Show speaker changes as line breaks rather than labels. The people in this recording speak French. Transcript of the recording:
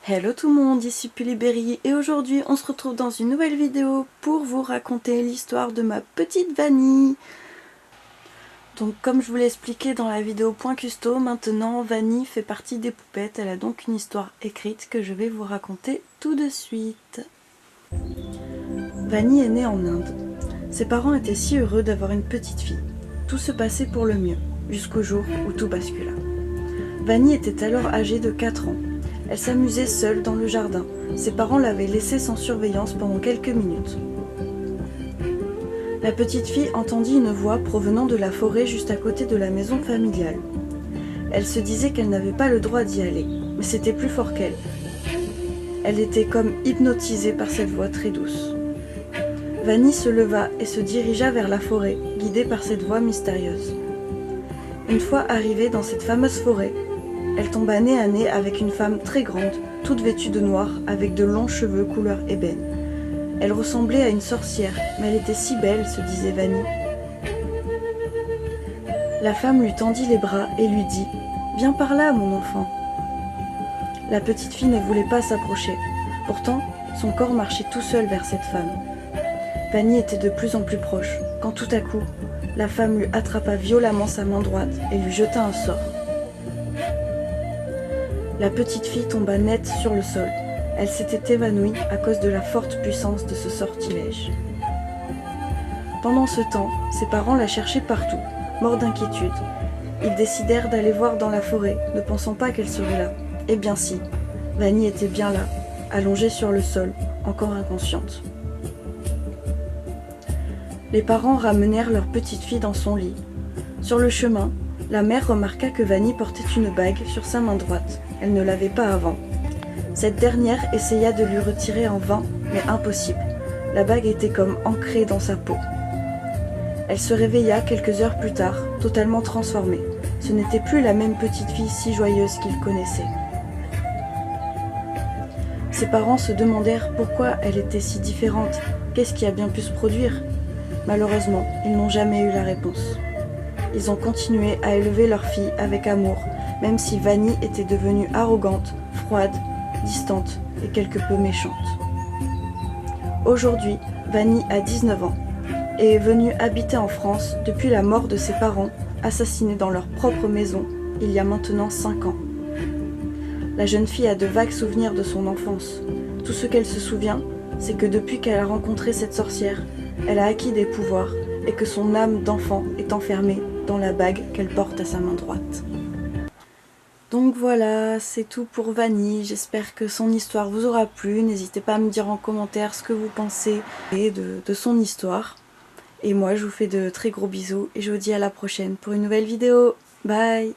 Hello tout le monde, ici Puliberi et aujourd'hui on se retrouve dans une nouvelle vidéo pour vous raconter l'histoire de ma petite Vanille. Donc comme je vous l'ai expliqué dans la vidéo Point Custo, maintenant Vanille fait partie des poupettes, elle a donc une histoire écrite que je vais vous raconter tout de suite. Vanille est née en Inde. Ses parents étaient si heureux d'avoir une petite fille. Tout se passait pour le mieux, jusqu'au jour où tout bascula. Vanille était alors âgée de 4 ans. Elle s'amusait seule dans le jardin. Ses parents l'avaient laissée sans surveillance pendant quelques minutes. La petite fille entendit une voix provenant de la forêt juste à côté de la maison familiale. Elle se disait qu'elle n'avait pas le droit d'y aller, mais c'était plus fort qu'elle. Elle était comme hypnotisée par cette voix très douce. Vanille se leva et se dirigea vers la forêt, guidée par cette voix mystérieuse. Une fois arrivée dans cette fameuse forêt, elle tomba nez à nez avec une femme très grande, toute vêtue de noir, avec de longs cheveux couleur ébène. Elle ressemblait à une sorcière, mais elle était si belle, se disait Vanille. La femme lui tendit les bras et lui dit « Viens par là, mon enfant ». La petite fille ne voulait pas s'approcher. Pourtant, son corps marchait tout seul vers cette femme. Vanille était de plus en plus proche, quand tout à coup, la femme lui attrapa violemment sa main droite et lui jeta un sort. La petite fille tomba net sur le sol. Elle s'était évanouie à cause de la forte puissance de ce sortilège. Pendant ce temps, ses parents la cherchaient partout, morts d'inquiétude. Ils décidèrent d'aller voir dans la forêt, ne pensant pas qu'elle serait là. Eh bien si, Vanille était bien là, allongée sur le sol, encore inconsciente. Les parents ramenèrent leur petite fille dans son lit. Sur le chemin, la mère remarqua que Vanille portait une bague sur sa main droite. Elle ne l'avait pas avant. Cette dernière essaya de lui retirer en vain, mais impossible. La bague était comme ancrée dans sa peau. Elle se réveilla quelques heures plus tard, totalement transformée. Ce n'était plus la même petite fille si joyeuse qu'il connaissait. Ses parents se demandèrent pourquoi elle était si différente. Qu'est-ce qui a bien pu se produire? Malheureusement, ils n'ont jamais eu la réponse. Ils ont continué à élever leur fille avec amour, même si Vanille était devenue arrogante, froide, distante et quelque peu méchante. Aujourd'hui, Vanille a 19 ans et est venue habiter en France depuis la mort de ses parents, assassinés dans leur propre maison il y a maintenant 5 ans. La jeune fille a de vagues souvenirs de son enfance. Tout ce qu'elle se souvient, c'est que depuis qu'elle a rencontré cette sorcière, elle a acquis des pouvoirs et que son âme d'enfant est enfermée dans la bague qu'elle porte à sa main droite. Donc voilà, c'est tout pour Vanille. J'espère que son histoire vous aura plu. N'hésitez pas à me dire en commentaire ce que vous pensez de son histoire. Et moi, je vous fais de très gros bisous et je vous dis à la prochaine pour une nouvelle vidéo. Bye!